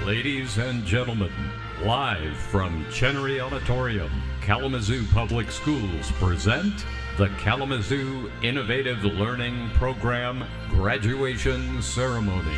Ladies and gentlemen, live from Chenery Auditorium, Kalamazoo Public Schools present the Kalamazoo Innovative Learning Program Graduation Ceremony.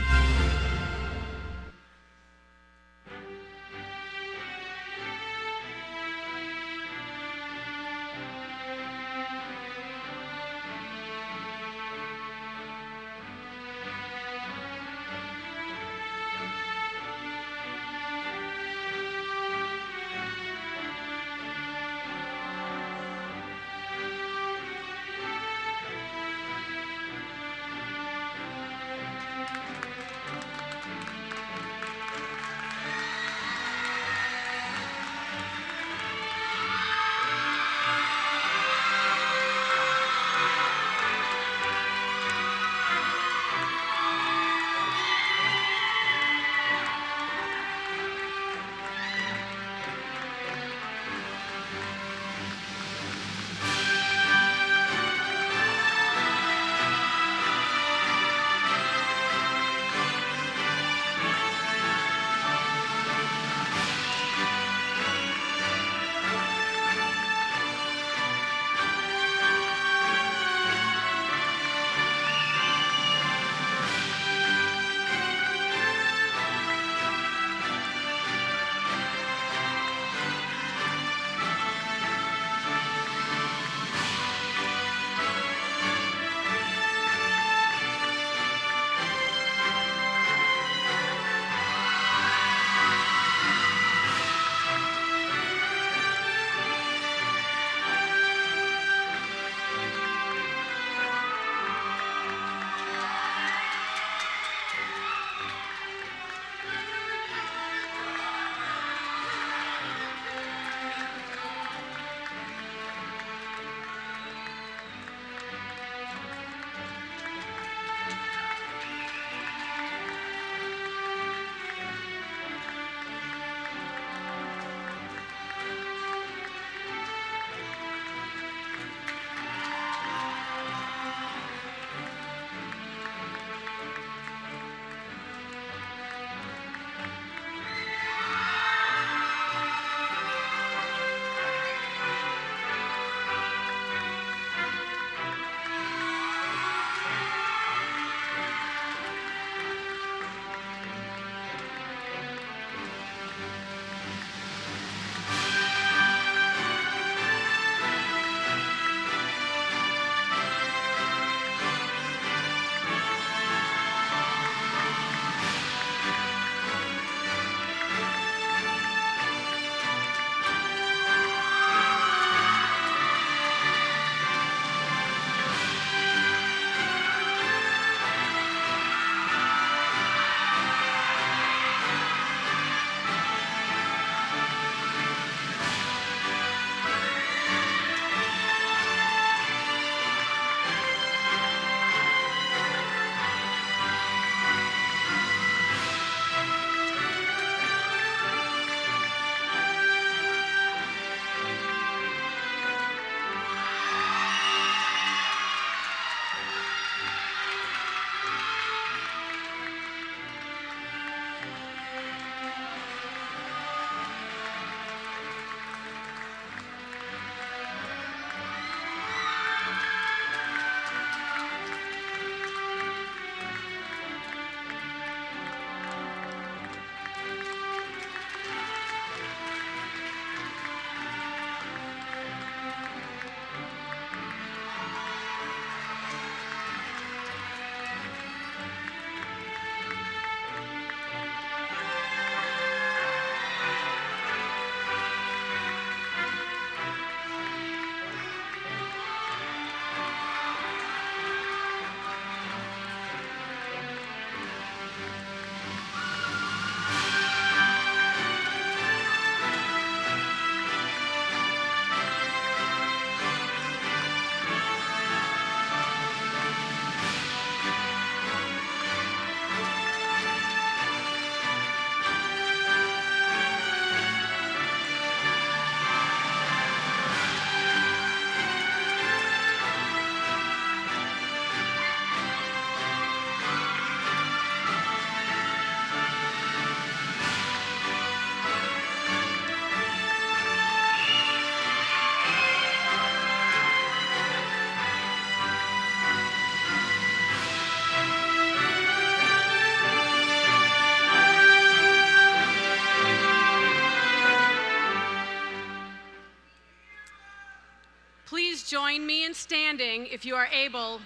join me in standing if you are able.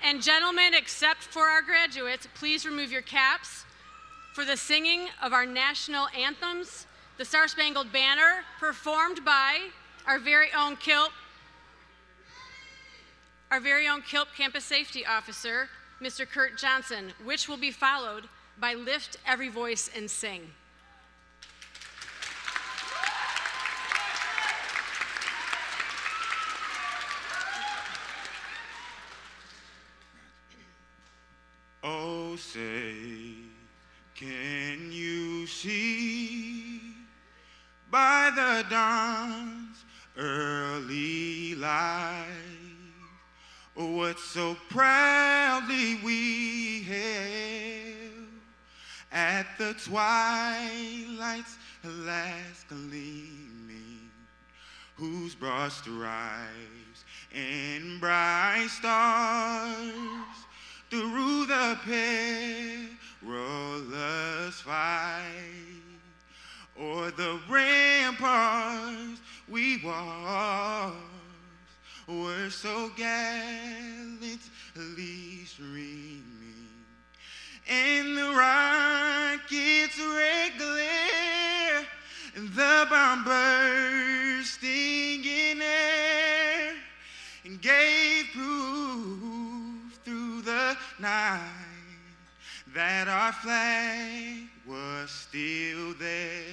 And gentlemen, except for our graduates, please remove your caps for the singing of our national anthems, the Star Spangled Banner, performed by our very own KILP Campus Safety Officer, Mr. Kurt Johnson, which will be followed by Lift Every Voice and Sing. Oh, say, can you see by the dawn's early light what so proudly we hailed at the twilight's last gleaming, whose broad stripes and bright stars through the perilous fight, o'er the ramparts we walked, were so gallantly streaming, and the rocket's red glare, and the bomb bursting in air, and gave proof through the night that our flag was still there.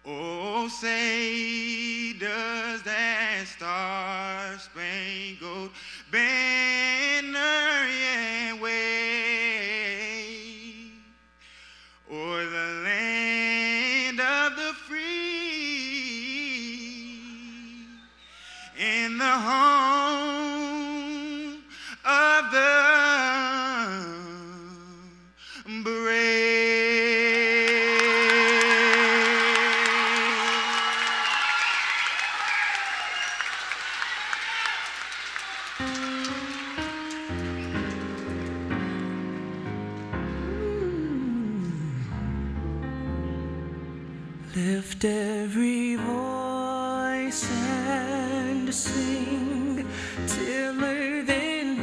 Oh, say, does that star-spangled banner yet wave o'er the land of the free and the home of the brave? Lift every voice and sing till earth and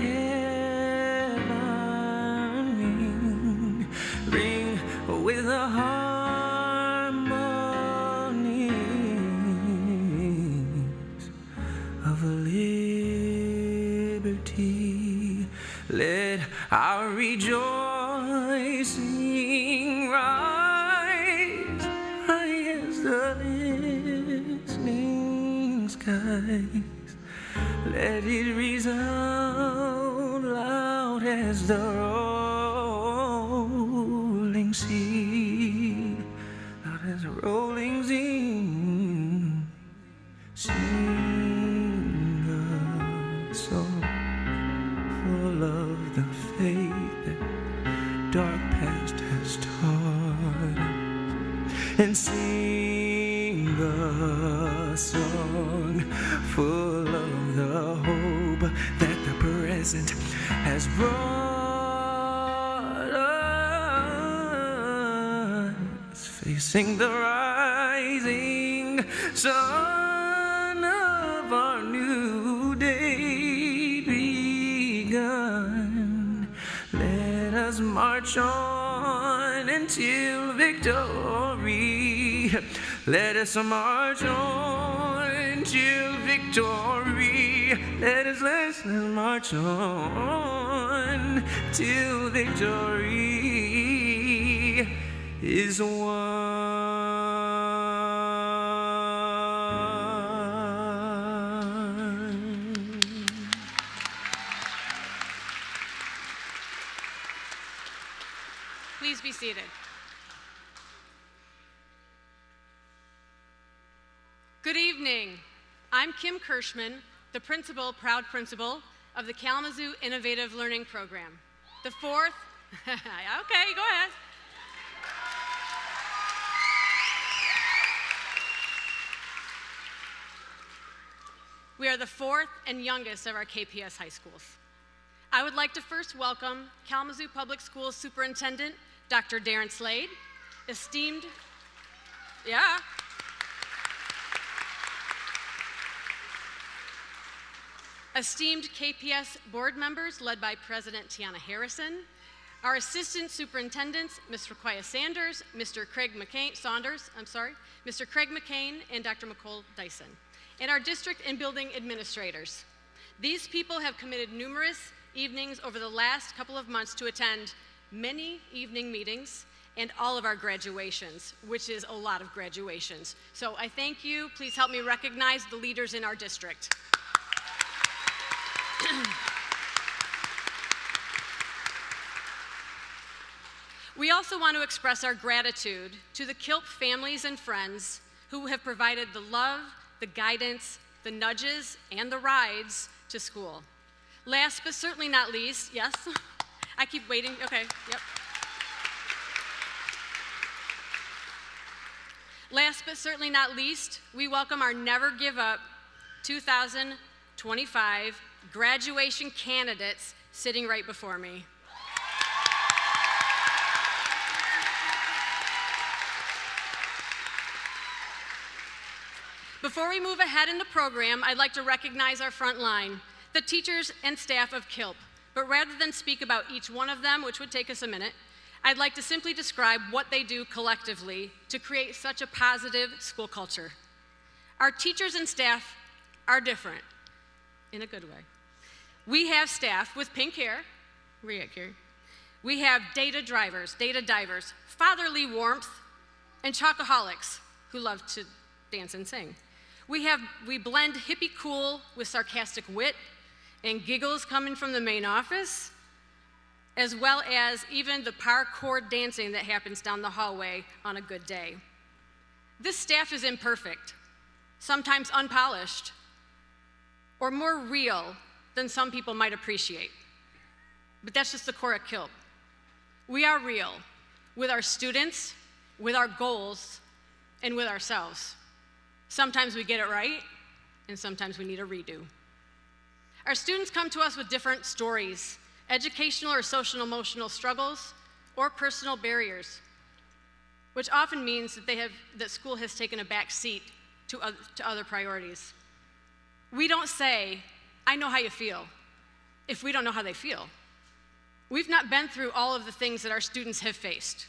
heaven ring with the harmonies of liberty. Let our rejoicing rise as the listening skies. Let it resound loud as the rolling sea, loud as a rolling sea. Sing a song full of the faith that dark past has taught us, and sing a song full of the hope that the present has brought us, facing the rising sun of our new day begun. Let us march on until victory. Let us march on till victory. Let us march on till victory is won. Please be seated. Good evening. I'm Kim Kirschman, the proud principal of the Kalamazoo Innovative Learning Program. The fourth, okay, go ahead. We are the fourth and youngest of our KPS high schools. I would like to first welcome Kalamazoo Public Schools Superintendent, Dr. Darren Slade, esteemed, esteemed KPS board members led by President Tiana Harrison, our assistant superintendents, Ms. Raquia Sanders, Mr. Craig McCain, Mr. Craig McCain, and Dr. McCole Dyson, and our district and building administrators. These people have committed numerous evenings over the last couple of months to attend many evening meetings and all of our graduations, which is a lot of graduations. So I thank you. Please help me recognize the leaders in our district. We also want to express our gratitude to the KILP families and friends who have provided the love, the guidance, the nudges, and the rides to school. Last but certainly not least, yes? I keep waiting, okay, yep. Last but certainly not least, we welcome our Never Give Up 2025 graduation candidates sitting right before me. Before we move ahead in the program, I'd like to recognize our front line, the teachers and staff of KILP. But rather than speak about each one of them, which would take us a minute, I'd like to simply describe what they do collectively to create such a positive school culture. Our teachers and staff are different, in a good way. We have staff with pink hair, we have data drivers, data divers, fatherly warmth, and chocoholics who love to dance and sing. We blend hippie cool with sarcastic wit and giggles coming from the main office, as well as even the parkour dancing that happens down the hallway on a good day. This staff is imperfect, sometimes unpolished, or more real than some people might appreciate. But that's just the core of KILP. We are real with our students, with our goals, and with ourselves. Sometimes we get it right, and sometimes we need a redo. Our students come to us with different stories, educational or social and emotional struggles, or personal barriers, which often means that school has taken a back seat to other priorities. We don't say, I know how you feel, if we don't know how they feel. We've not been through all of the things that our students have faced,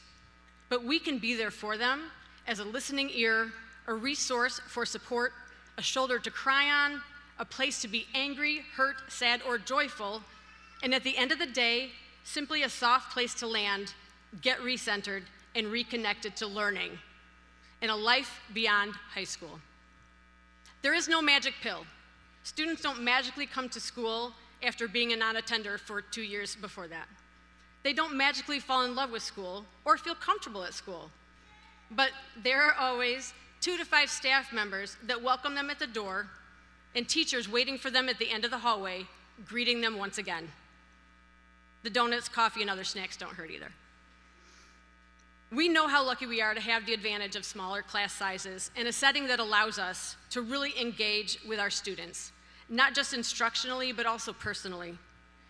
but we can be there for them as a listening ear, a resource for support, a shoulder to cry on, a place to be angry, hurt, sad, or joyful, and at the end of the day, simply a soft place to land, get recentered, and reconnected to learning and a life beyond high school. There is no magic pill. Students don't magically come to school after being a non-attender for 2 years before that. They don't magically fall in love with school or feel comfortable at school. But there are always 2 to 5 staff members that welcome them at the door and teachers waiting for them at the end of the hallway, greeting them once again. The donuts, coffee, and other snacks don't hurt either. We know how lucky we are to have the advantage of smaller class sizes and a setting that allows us to really engage with our students, not just instructionally, but also personally.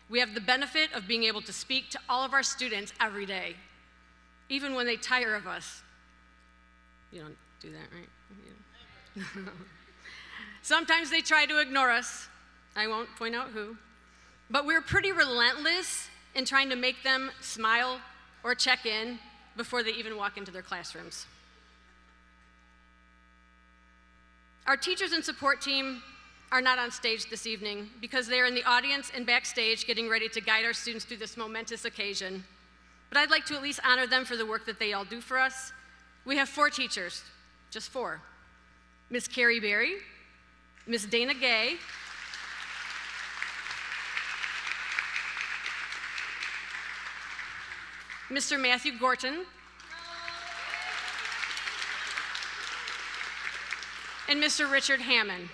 We have the benefit of being able to speak to all of our students every day, even when they tire of us. You don't do that, right? Sometimes they try to ignore us. I won't point out who. But we're pretty relentless in trying to make them smile or check in before they even walk into their classrooms. Our teachers and support team are not on stage this evening because they are in the audience and backstage getting ready to guide our students through this momentous occasion. But I'd like to at least honor them for the work that they all do for us. We have 4 teachers, just 4. Ms. Carrie Berry, Ms. Dana Gay, Mr. Matthew Gorton, and Mr. Richard Hammond.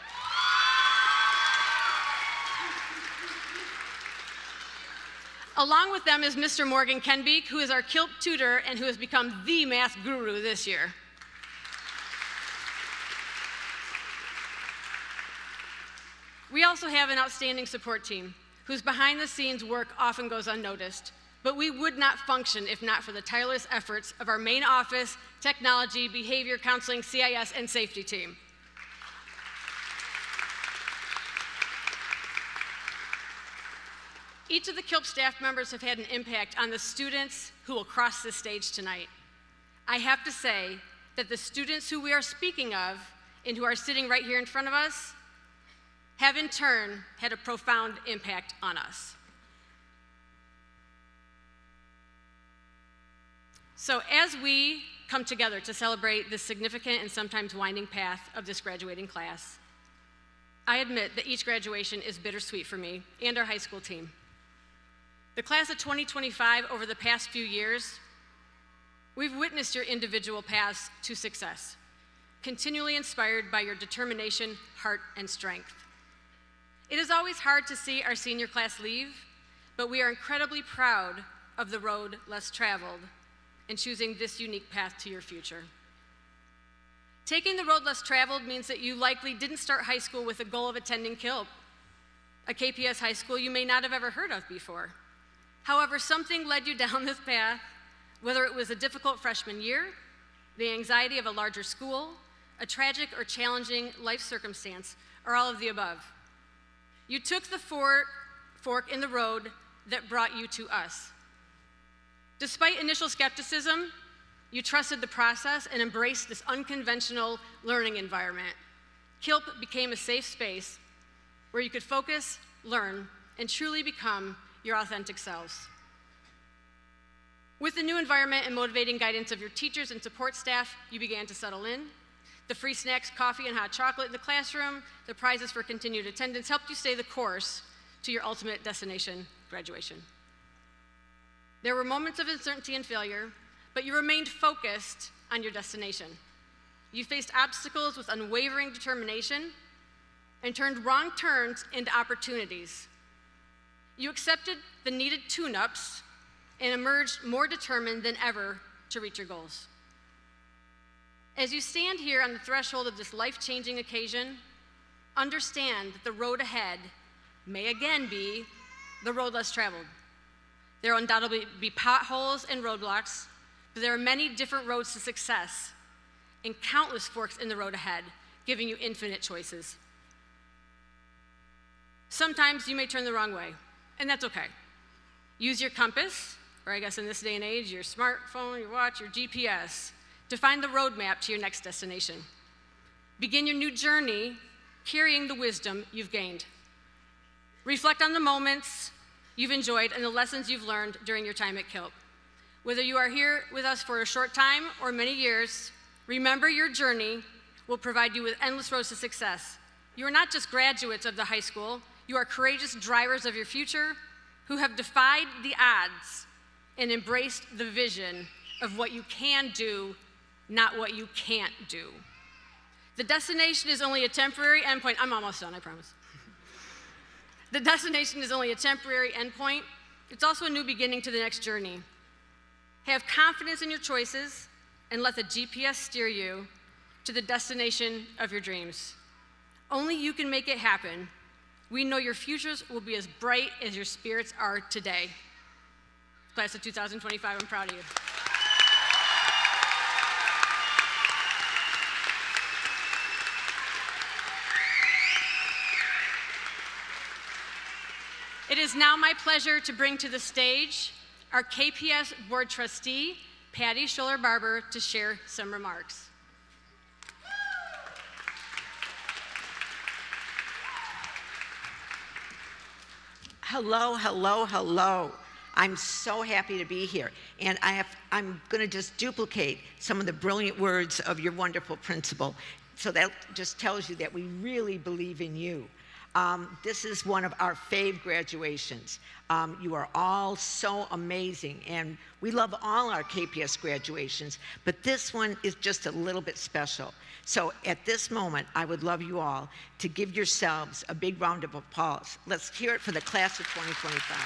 Along with them is Mr. Morgan Kenbeek, who is our KILP tutor and who has become the math guru this year. We also have an outstanding support team whose behind-the-scenes work often goes unnoticed, but we would not function if not for the tireless efforts of our main office, technology, behavior counseling, CIS, and safety team. Each of the KILP staff members have had an impact on the students who will cross this stage tonight. I have to say that the students who we are speaking of and who are sitting right here in front of us have in turn had a profound impact on us. So as we come together to celebrate this significant and sometimes winding path of this graduating class, I admit that each graduation is bittersweet for me and our high school team. The class of 2025 over the past few years, we've witnessed your individual paths to success, continually inspired by your determination, heart, and strength. It is always hard to see our senior class leave, but we are incredibly proud of the road less traveled and choosing this unique path to your future. Taking the road less traveled means that you likely didn't start high school with a goal of attending KILP, a KPS high school you may not have ever heard of before. However, something led you down this path, whether it was a difficult freshman year, the anxiety of a larger school, a tragic or challenging life circumstance, or all of the above. You took the fork in the road that brought you to us. Despite initial skepticism, you trusted the process and embraced this unconventional learning environment. KILP became a safe space where you could focus, learn, and truly become your authentic selves. With the new environment and motivating guidance of your teachers and support staff, you began to settle in. The free snacks, coffee, and hot chocolate in the classroom, the prizes for continued attendance helped you stay the course to your ultimate destination, graduation. There were moments of uncertainty and failure, but you remained focused on your destination. You faced obstacles with unwavering determination and turned wrong turns into opportunities. You accepted the needed tune-ups and emerged more determined than ever to reach your goals. As you stand here on the threshold of this life-changing occasion, understand that the road ahead may again be the road less traveled. There will undoubtedly be potholes and roadblocks, but there are many different roads to success and countless forks in the road ahead, giving you infinite choices. Sometimes you may turn the wrong way, and that's okay. Use your compass, or I guess in this day and age, your smartphone, your watch, your GPS, to find the roadmap to your next destination. Begin your new journey carrying the wisdom you've gained. Reflect on the moments you've enjoyed and the lessons you've learned during your time at KILP. Whether you are here with us for a short time or many years, remember your journey will provide you with endless roads to success. You are not just graduates of the high school, you are courageous drivers of your future who have defied the odds and embraced the vision of what you can do, not what you can't do. The destination is only a temporary endpoint. I'm almost done, I promise. The destination is only a temporary endpoint. It's also a new beginning to the next journey. Have confidence in your choices and let the GPS steer you to the destination of your dreams. Only you can make it happen. We know your futures will be as bright as your spirits are today. Class of 2025, I'm proud of you. It is now my pleasure to bring to the stage our KPS Board Trustee, Patty Scholler-Barber, to share some remarks. Hello, hello, hello. I'm so happy to be here. And I'm going to just duplicate some of the brilliant words of your wonderful principal. So that just tells you that we really believe in you. This is one of our fave graduations. You are all so amazing, and we love all our KPS graduations, but this one is just a little bit special. So at this moment, I would love you all to give yourselves a big round of applause. Let's hear it for the class of 2025.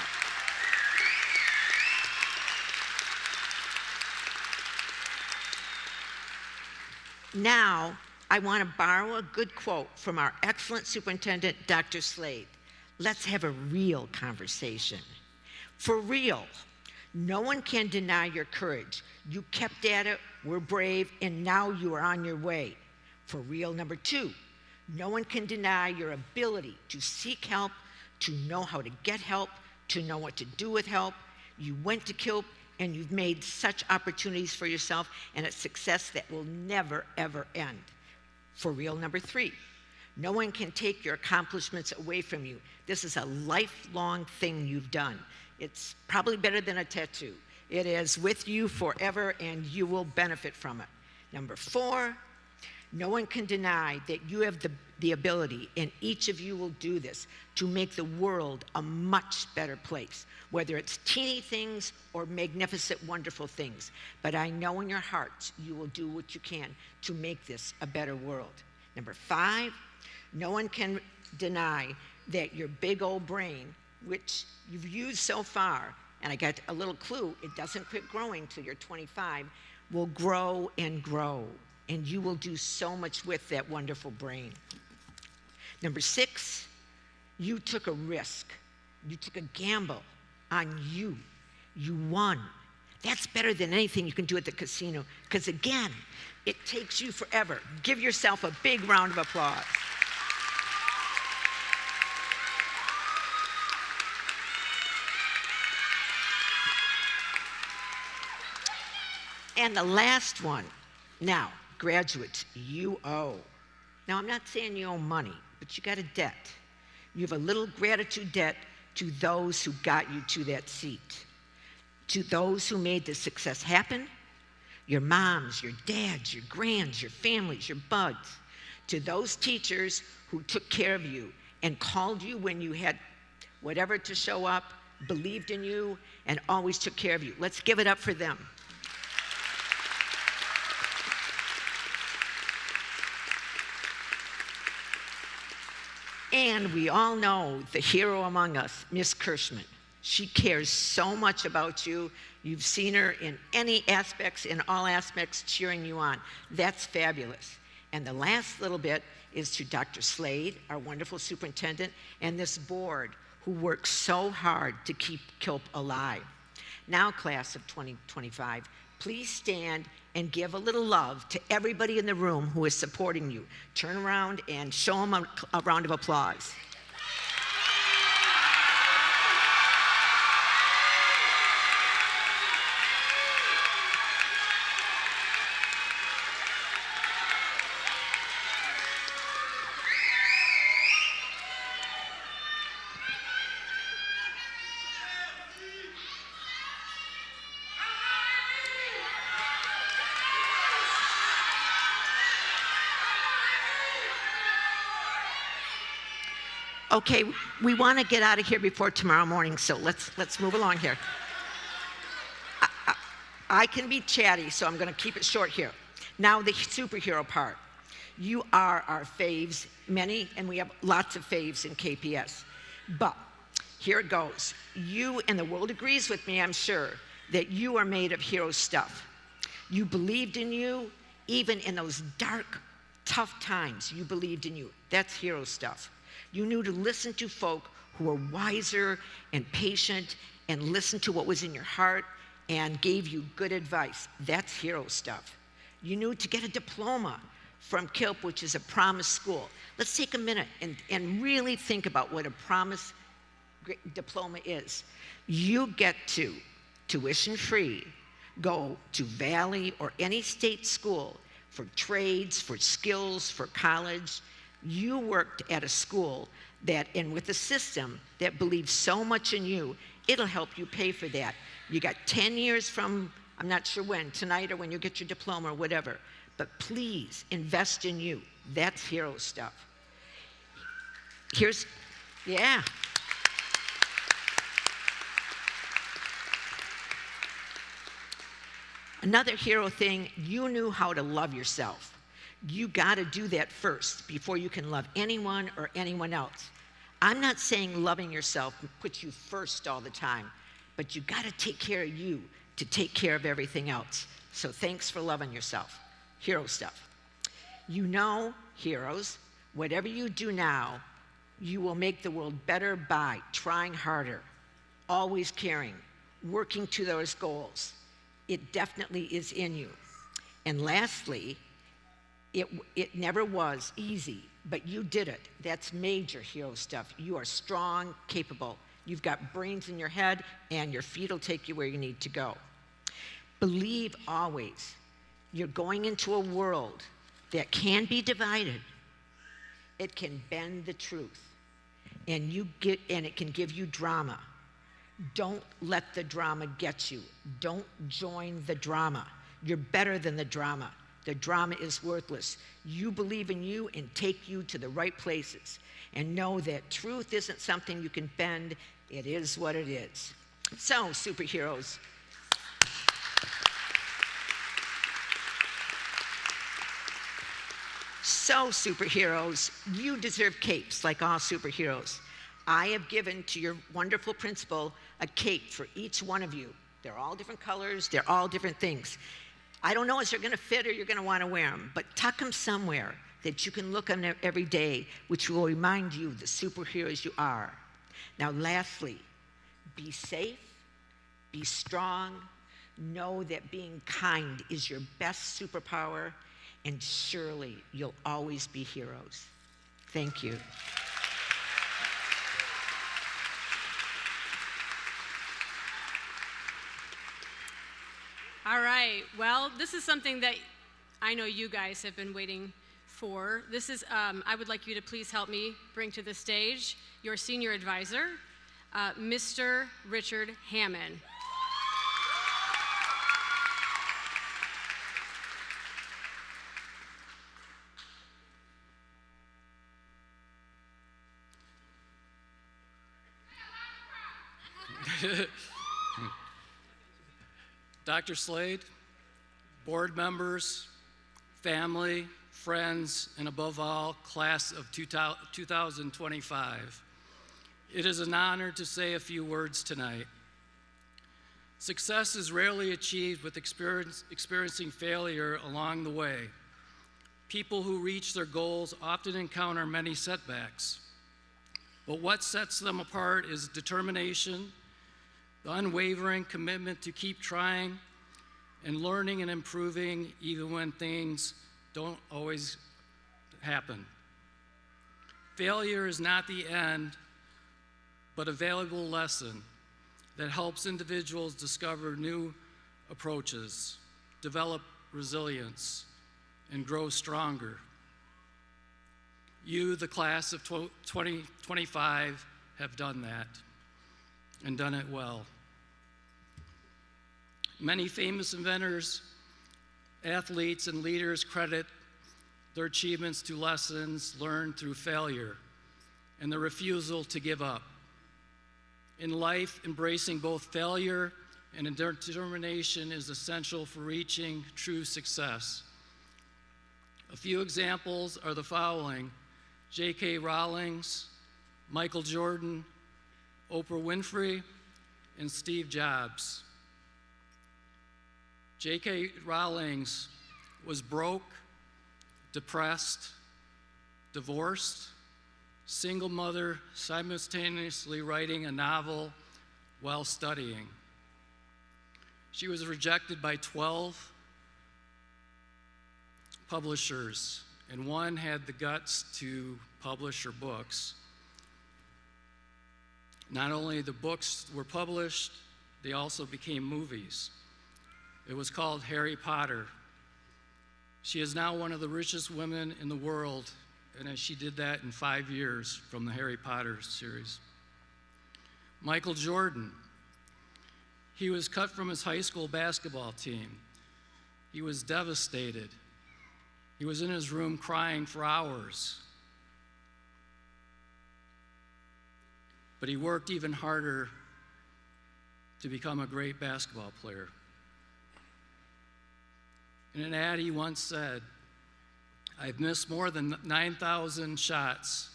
Now, I want to borrow a good quote from our excellent superintendent, Dr. Slade. Let's have a real conversation. For real, no one can deny your courage. You kept at it, were brave, and now you are on your way. For real, number two, no one can deny your ability to seek help, to know how to get help, to know what to do with help. You went to KILP, and you've made such opportunities for yourself and a success that will never, ever end. For real, number 3, no one can take your accomplishments away from you. This is a lifelong thing you've done. It's probably better than a tattoo. It is with you forever, and you will benefit from it. Number 4, no one can deny that you have the ability, and each of you will do this, to make the world a much better place, whether it's teeny things or magnificent, wonderful things. But I know in your hearts you will do what you can to make this a better world. Number 5, no one can deny that your big old brain, which you've used so far, and I got a little clue, it doesn't quit growing till you're 25, will grow and grow. And you will do so much with that wonderful brain. Number 6, you took a risk. You took a gamble on you. You won. That's better than anything you can do at the casino, because again, it takes you forever. Give yourself a big round of applause. And the last one. Now, graduates, you owe. Now, I'm not saying you owe money, but you got a debt. You have a little gratitude debt to those who got you to that seat, to those who made the success happen, your moms, your dads, your grands, your families, your buds, to those teachers who took care of you and called you when you had whatever to show up, believed in you, and always took care of you. Let's give it up for them. And we all know the hero among us, Miss Kirschman. She cares so much about you. You've seen her in any aspects, in all aspects, cheering you on. That's fabulous. And the last little bit is to Dr. Slade, our wonderful superintendent, and this board who works so hard to keep KILP alive. Now, class of 2025, please stand and give a little love to everybody in the room who is supporting you. Turn around and show them a round of applause. Okay, we want to get out of here before tomorrow morning, so let's move along here. I can be chatty, so I'm going to keep it short here. Now, the superhero part. You are our faves, many, and we have lots of faves in KPS. But here it goes. You, and the world agrees with me, I'm sure, that you are made of hero stuff. You believed in you, even in those dark, tough times, you believed in you. That's hero stuff. You knew to listen to folk who were wiser and patient and listened to what was in your heart and gave you good advice. That's hero stuff. You knew to get a diploma from KILP, which is a promise school. Let's take a minute and really think about what a promise diploma is. You get to, tuition-free, go to Valley or any state school for trades, for skills, for college. You worked at a school that, and with a system that believes so much in you, it'll help you pay for that. You got 10 years from, I'm not sure when, tonight or when you get your diploma or whatever, but please invest in you. That's hero stuff. Yeah. Another hero thing, you knew how to love yourself. You got to do that first before you can love anyone or anyone else. I'm not saying loving yourself puts you first all the time, but you got to take care of you to take care of everything else. So thanks for loving yourself. Hero stuff. You know, heroes, whatever you do now, you will make the world better by trying harder, always caring, working to those goals. It definitely is in you. And lastly, it never was easy, but you did it. That's major hero stuff. You are strong, capable, You've got brains in your head, and your feet will take you where you need to go. Believe always you're going into a world that can be divided. It can bend the truth, and it can give you drama. Don't let the drama get you. Don't join the drama. You're better than the drama. The drama is worthless. You believe in you and take you to the right places. And know that truth isn't something you can bend. It is what it is. So, superheroes. So, superheroes, you deserve capes like all superheroes. I have given to your wonderful principal a cape for each one of you. They're all different colors. They're all different things. I don't know if they're going to fit or you're going to want to wear them, but tuck them somewhere that you can look on every day, which will remind you the superheroes you are. Now, lastly, be safe, be strong, know that being kind is your best superpower, and surely you'll always be heroes. Thank you. All right, well, this is something that I know you guys have been waiting for. This is, I would like you to please help me bring to the stage your senior advisor, Mr. Richard Hammond. Dr. Slade, board members, family, friends, and above all, class of 2025. It is an honor to say a few words tonight. Success is rarely achieved with experiencing failure along the way. People who reach their goals often encounter many setbacks. But what sets them apart is determination, the unwavering commitment to keep trying and learning and improving even when things don't always happen. Failure is not the end, but a valuable lesson that helps individuals discover new approaches, develop resilience, and grow stronger. You, the class of 2025, have done that, and done it well. Many famous inventors, athletes, and leaders credit their achievements to lessons learned through failure and the refusal to give up. In life, embracing both failure and determination is essential for reaching true success. A few examples are the following: J.K. Rowling, Michael Jordan, Oprah Winfrey, and Steve Jobs. J.K. Rowling was broke, depressed, divorced, single mother, simultaneously writing a novel while studying. She was rejected by 12 publishers, and one had the guts to publish her books. Not only the books were published, they also became movies. It was called Harry Potter. She is now one of the richest women in the world, and she did that in 5 years from the Harry Potter series. Michael Jordan. He was cut from his high school basketball team. He was devastated. He was in his room crying for hours. But he worked even harder to become a great basketball player. In an ad, he once said, "I've missed more than 9,000 shots.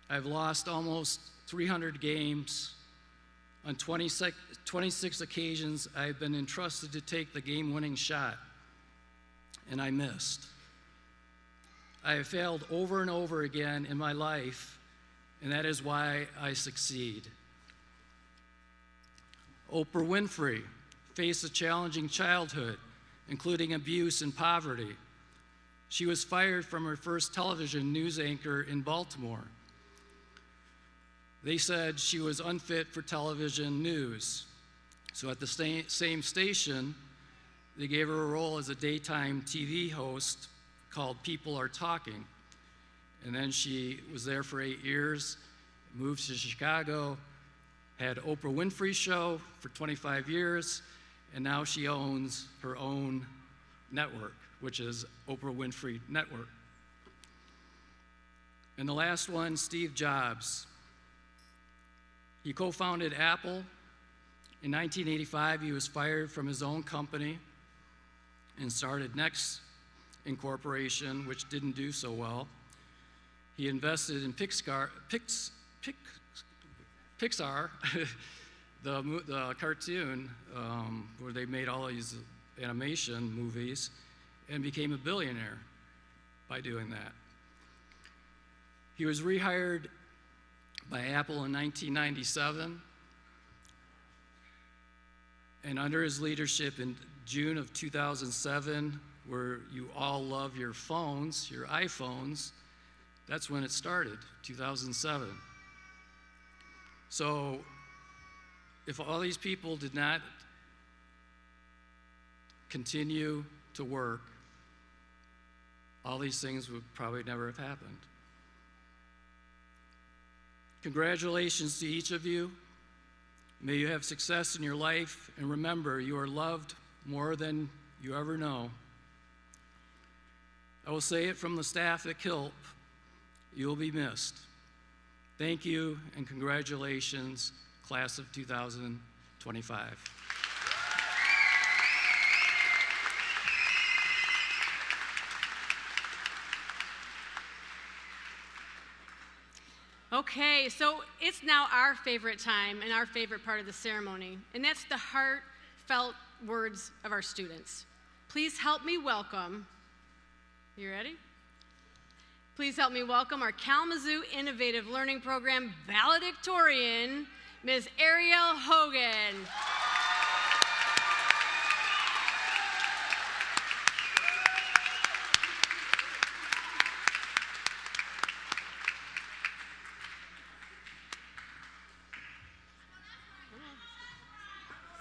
I've lost almost 300 games. On 26 occasions, I've been entrusted to take the game-winning shot, and I missed. I have failed over and over again in my life, and that is why I succeed." Oprah Winfrey faced a challenging childhood, including abuse and poverty. She was fired from her first television news anchor in Baltimore. They said she was unfit for television news. So at the same station, they gave her a role as a daytime TV host called People Are Talking. And then she was there for 8 years, moved to Chicago, had Oprah Winfrey Show for 25 years, and now she owns her own network, which is Oprah Winfrey Network. And the last one, Steve Jobs. He co-founded Apple. In 1985, he was fired from his own company and started Next Incorporation, which didn't do so well. He invested in Pixar, the cartoon, where they made all these animation movies, and became a billionaire by doing that. He was rehired by Apple in 1997, and under his leadership in June of 2007, where you all love your phones, your iPhones, that's when it started, 2007. So if all these people did not continue to work, all these things would probably never have happened. Congratulations to each of you. May you have success in your life, and remember, you are loved more than you ever know. I will say it from the staff at KILP, you will be missed. Thank you, and congratulations, class of 2025. Okay, so it's now our favorite time and our favorite part of the ceremony, and that's the heartfelt words of our students. Please help me welcome, you ready? Please help me welcome our Kalamazoo Innovative Learning Program valedictorian, Ms. Ariel Hogan.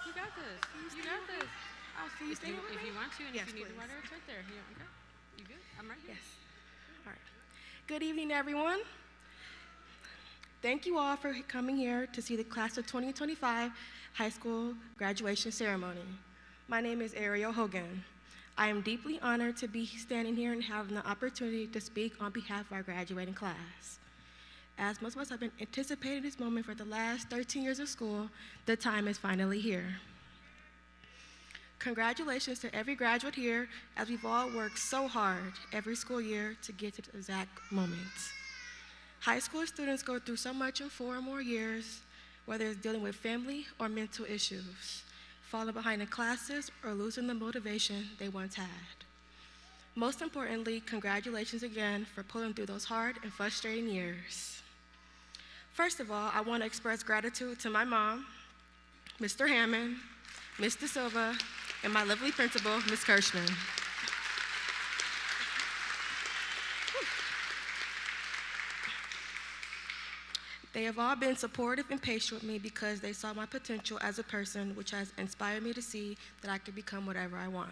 You got this. You got this. Oh, so if you want to, and Yes, if you need please. water, it's right there. Here, okay. You good? I'm right here. Yes. All right. Good evening, everyone. Thank you all for coming here to see the class of 2025 high school graduation ceremony. My name is Ariel Hogan. I am deeply honored to be standing here and having the opportunity to speak on behalf of our graduating class. As most of us have been anticipating this moment for the last 13 years of school, the time is finally here. Congratulations to every graduate here, as we've all worked so hard every school year to get to the exact moment. High school students go through so much in 4 or more years, whether it's dealing with family or mental issues, falling behind in classes, or losing the motivation they once had. Most importantly, congratulations again for pulling through those hard and frustrating years. First of all, I want to express gratitude to my mom, Mr. Hammond, Mr. Silva, and my lovely principal, Ms. Kirschman. They have all been supportive and patient with me because they saw my potential as a person, which has inspired me to see that I could become whatever I want.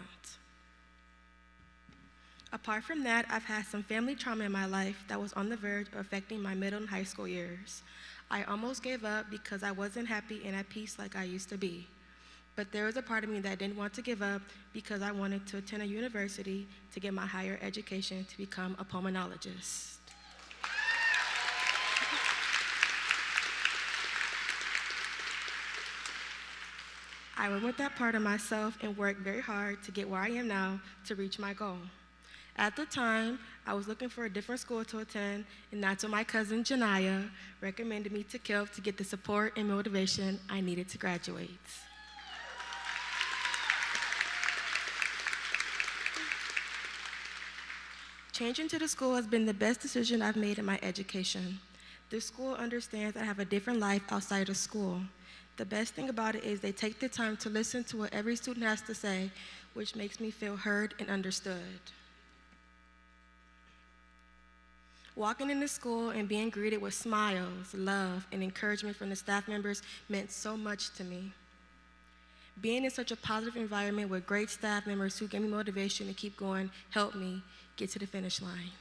Apart from that, I've had some family trauma in my life that was on the verge of affecting my middle and high school years. I almost gave up because I wasn't happy and at peace like I used to be. But there was a part of me that didn't want to give up because I wanted to attend a university to get my higher education to become a pulmonologist. I went with that part of myself and worked very hard to get where I am now to reach my goal. At the time, I was looking for a different school to attend, and that's when my cousin Janiyah recommended me to KILP to get the support and motivation I needed to graduate. Changing to the school has been the best decision I've made in my education. This school understands I have a different life outside of school. The best thing about it is they take the time to listen to what every student has to say, which makes me feel heard and understood. Walking into school and being greeted with smiles, love, and encouragement from the staff members meant so much to me. Being in such a positive environment with great staff members who gave me motivation to keep going helped me get to the finish line.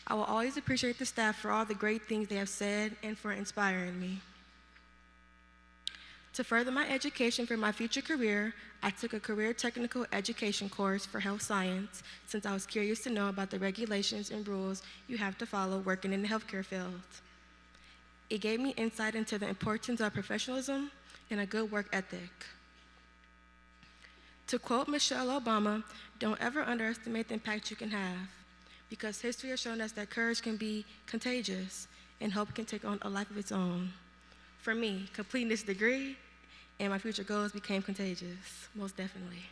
I will always appreciate the staff for all the great things they have said and for inspiring me. To further my education for my future career, I took a career technical education course for health science since I was curious to know about the regulations and rules you have to follow working in the healthcare field. It gave me insight into the importance of professionalism and a good work ethic. To quote Michelle Obama, don't ever underestimate the impact you can have, because history has shown us that courage can be contagious and hope can take on a life of its own. For me, completing this degree and my future goals became contagious, most definitely.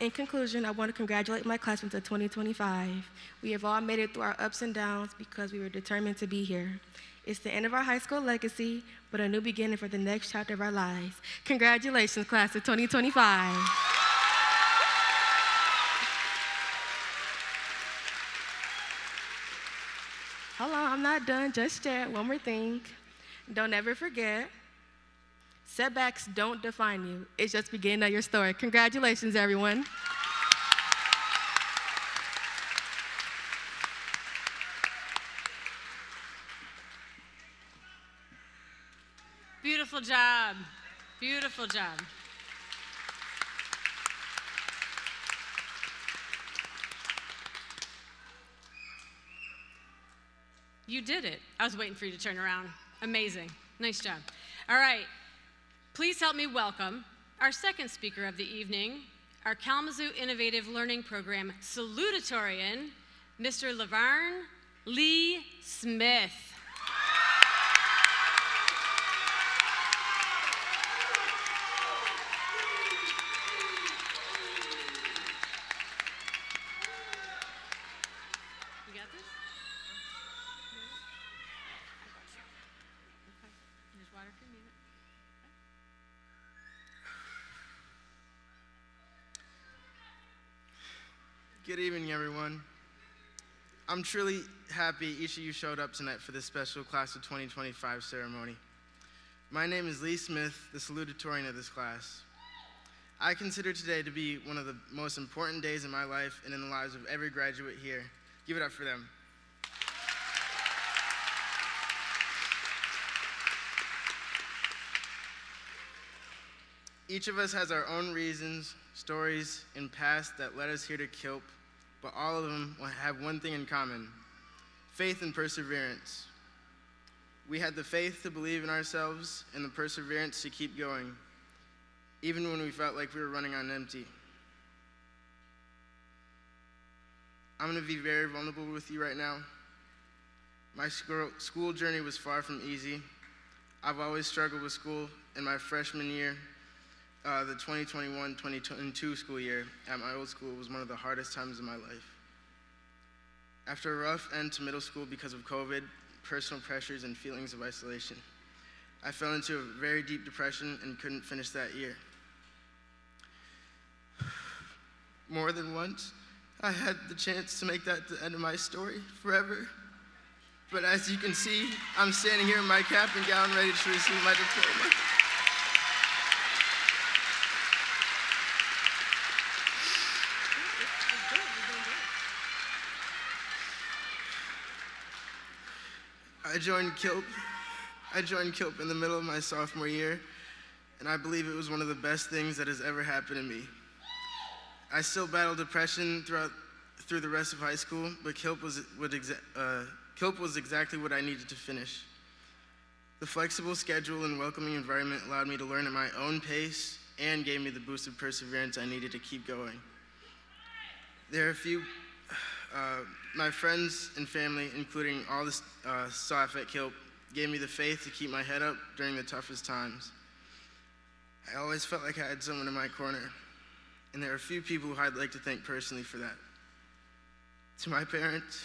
In conclusion, I want to congratulate my classmates of 2025. We have all made it through our ups and downs because we were determined to be here. It's the end of our high school legacy, but a new beginning for the next chapter of our lives. Congratulations, class of 2025. Hold on, I'm not done just yet. One more thing. Don't ever forget, setbacks don't define you. It's just the beginning of your story. Congratulations, everyone. Beautiful job. Beautiful job. You did it. I was waiting for you to turn around. Amazing. Nice job. All right. Please help me welcome our second speaker of the evening, our Kalamazoo Innovative Learning Program salutatorian, Mr. Lavarn Lee Smith. You got this? Okay. Here's water if you need it. Good evening, everyone. I'm truly happy each of you showed up tonight for this special Class of 2025 ceremony. My name is Lee Smith, the salutatorian of this class. I consider today to be one of the most important days in my life and in the lives of every graduate here. Give it up for them. Each of us has our own reasons, stories, and past that led us here to KILP, but all of them have one thing in common: faith and perseverance. We had the faith to believe in ourselves and the perseverance to keep going, even when we felt like we were running on empty. I'm going to be very vulnerable with you right now. My school journey was far from easy. I've always struggled with school. In my freshman year, the 2021-2022 school year at my old school was one of the hardest times of my life. After a rough end to middle school because of COVID, personal pressures, and feelings of isolation, I fell into a very deep depression and couldn't finish that year. More than once, I had the chance to make that the end of my story forever. But as you can see, I'm standing here in my cap and gown ready to receive my diploma. I joined KILP in the middle of my sophomore year, and I believe it was one of the best things that has ever happened to me. I still battle depression through the rest of high school, but KILP was exactly what I needed to finish. The flexible schedule and welcoming environment allowed me to learn at my own pace and gave me the boost of perseverance I needed to keep going. There are a few my friends and family, including all the staff at KILP, gave me the faith to keep my head up during the toughest times. I always felt like I had someone in my corner, and there are a few people who I'd like to thank personally for that. To my parents,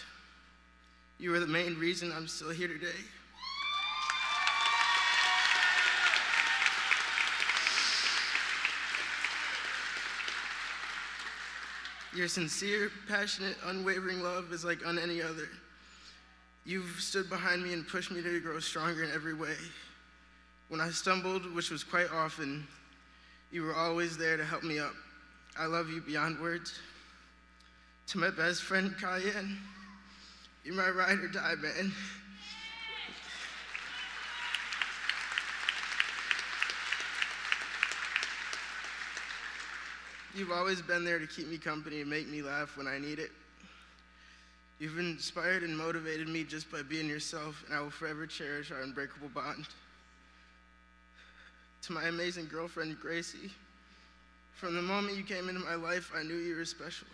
you are the main reason I'm still here today. Your sincere, passionate, unwavering love is like any other. You've stood behind me and pushed me to grow stronger in every way. When I stumbled, which was quite often, you were always there to help me up. I love you beyond words. To my best friend, Cayenne, you're my ride or die, man. You've always been there to keep me company and make me laugh when I need it. You've inspired and motivated me just by being yourself, and I will forever cherish our unbreakable bond. To my amazing girlfriend, Gracie, from the moment you came into my life, I knew you were special.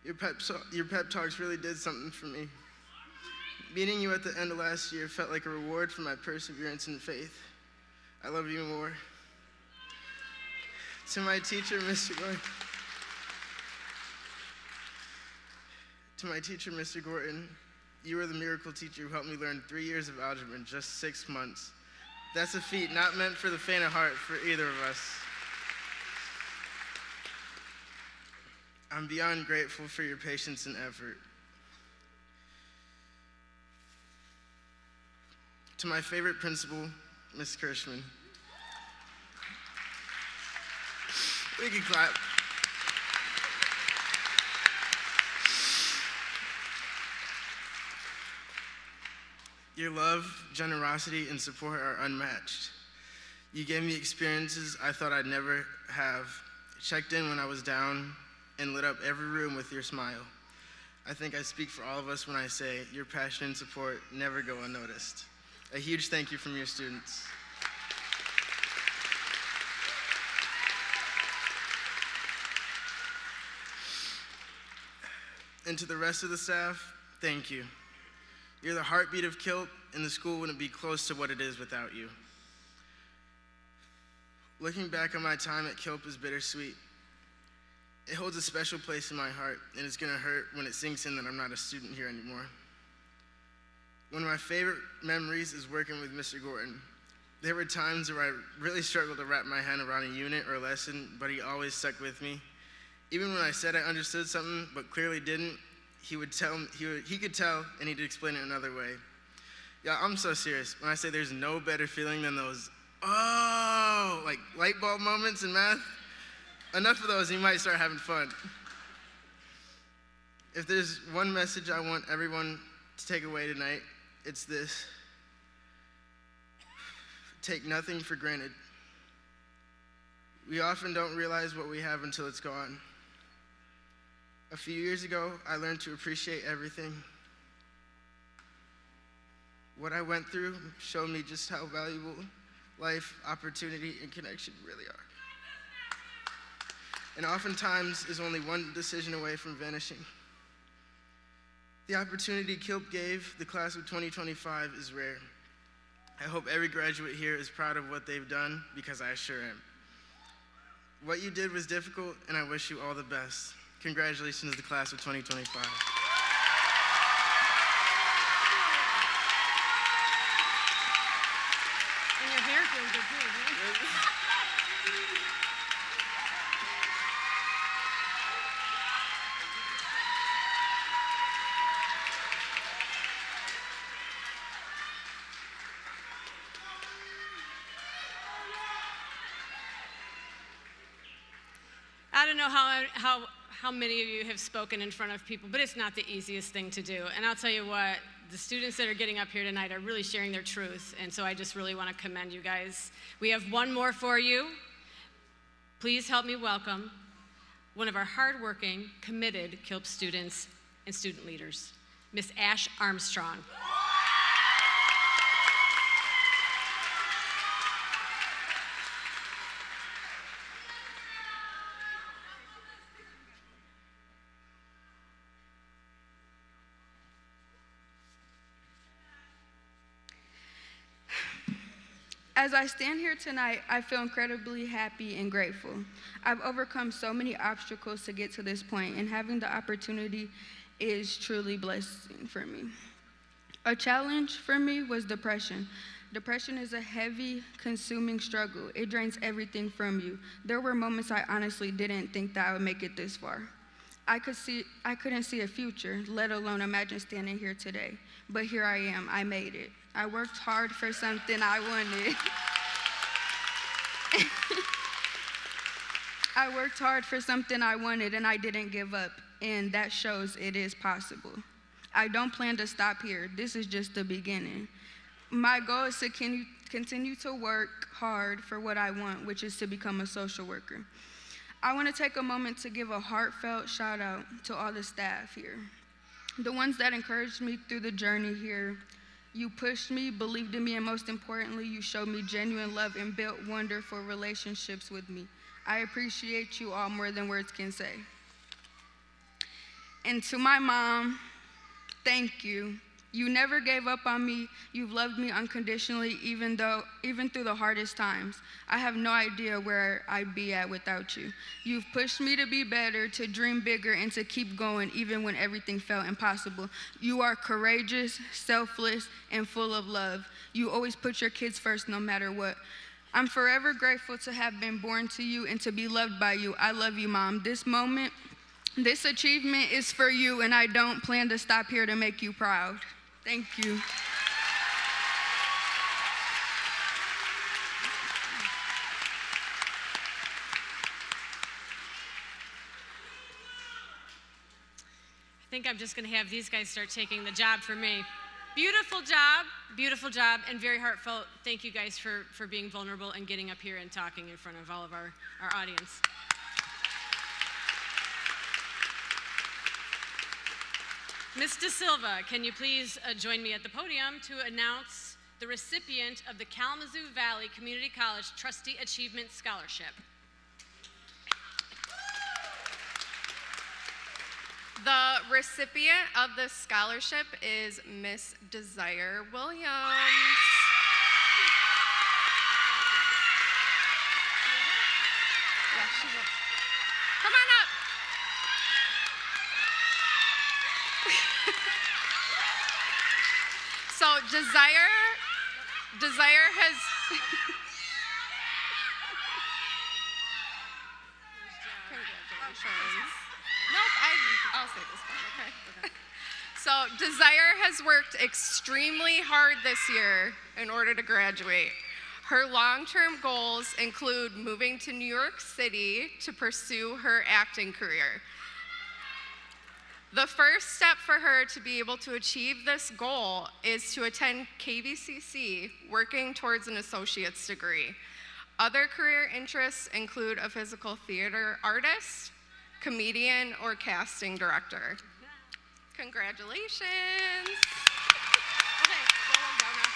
Your pep talks really did something for me. Meeting you at the end of last year felt like a reward for my perseverance and faith. I love you more. To my teacher, Mr. Gorton. To my teacher, Mr. Gorton, you were the miracle teacher who helped me learn 3 years of algebra in just 6 months. That's a feat not meant for the faint of heart for either of us. I'm beyond grateful for your patience and effort. To my favorite principal, Ms. Kirschman. We can clap. Your love, generosity, and support are unmatched. You gave me experiences I thought I'd never have, checked in when I was down, and lit up every room with your smile. I think I speak for all of us when I say your passion and support never go unnoticed. A huge thank you from your students. And to the rest of the staff, thank you. You're the heartbeat of KILP, and the school wouldn't be close to what it is without you. Looking back on my time at KILP is bittersweet. It holds a special place in my heart, and it's gonna hurt when it sinks in that I'm not a student here anymore. One of my favorite memories is working with Mr. Gorton. There were times where I really struggled to wrap my hand around a unit or a lesson, but he always stuck with me. Even when I said I understood something but clearly didn't, he could tell, and he'd explain it another way. Yeah, I'm so serious. When I say there's no better feeling than those, oh, like light bulb moments in math, enough of those, you might start having fun. If there's one message I want everyone to take away tonight, it's this. Take nothing for granted. We often don't realize what we have until it's gone. A few years ago, I learned to appreciate everything. What I went through showed me just how valuable life, opportunity, and connection really are. And oftentimes is only one decision away from vanishing. The opportunity KILP gave the class of 2025 is rare. I hope every graduate here is proud of what they've done, because I sure am. What you did was difficult, and I wish you all the best. Congratulations to the class of 2025. And your hair feels good too, isn't it? I don't know how many of you have spoken in front of people, but it's not the easiest thing to do. And I'll tell you what, the students that are getting up here tonight are really sharing their truth, and so I just really want to commend you guys. We have one more for you. Please help me welcome one of our hardworking, committed KILP students and student leaders, Miss Ash Armstrong. As I stand here tonight, I feel incredibly happy and grateful. I've overcome so many obstacles to get to this point, and having the opportunity is truly blessing for me. A challenge for me was depression. Depression is a heavy, consuming struggle. It drains everything from you. There were moments I honestly didn't think that I would make it this far. I couldn't see a future, let alone imagine standing here today. But here I am, I made it. I worked hard for something I wanted. I worked hard for something I wanted and I didn't give up, and that shows it is possible. I don't plan to stop here. This is just the beginning. My goal is to continue to work hard for what I want, which is to become a social worker. I want to take a moment to give a heartfelt shout out to all the staff here. The ones that encouraged me through the journey here. You pushed me, believed in me, and most importantly, you showed me genuine love and built wonderful relationships with me. I appreciate you all more than words can say. And to my mom, thank you. You never gave up on me. You've loved me unconditionally, even through the hardest times. I have no idea where I'd be at without you. You've pushed me to be better, to dream bigger, and to keep going even when everything felt impossible. You are courageous, selfless, and full of love. You always put your kids first no matter what. I'm forever grateful to have been born to you and to be loved by you. I love you, Mom. This achievement is for you, and I don't plan to stop here to make you proud. Thank you. I think I'm just going to have these guys start taking the job for me. Beautiful job, and very heartfelt. Thank you guys for being vulnerable and getting up here and talking in front of all of our audience. Ms. De Silva, can you please join me at the podium to announce the recipient of the Kalamazoo Valley Community College Trustee Achievement Scholarship? The recipient of this scholarship is Miss Desire Williams. Yeah, she will. Come on up. So Desire has congratulations. Nope, I'll say this one, okay? So Desire has worked extremely hard this year in order to graduate. Her long-term goals include moving to New York City to pursue her acting career. The first step for her to be able to achieve this goal is to attend KVCC, working towards an associate's degree. Other career interests include a physical theater artist, comedian, or casting director. Congratulations. Okay, go on down now.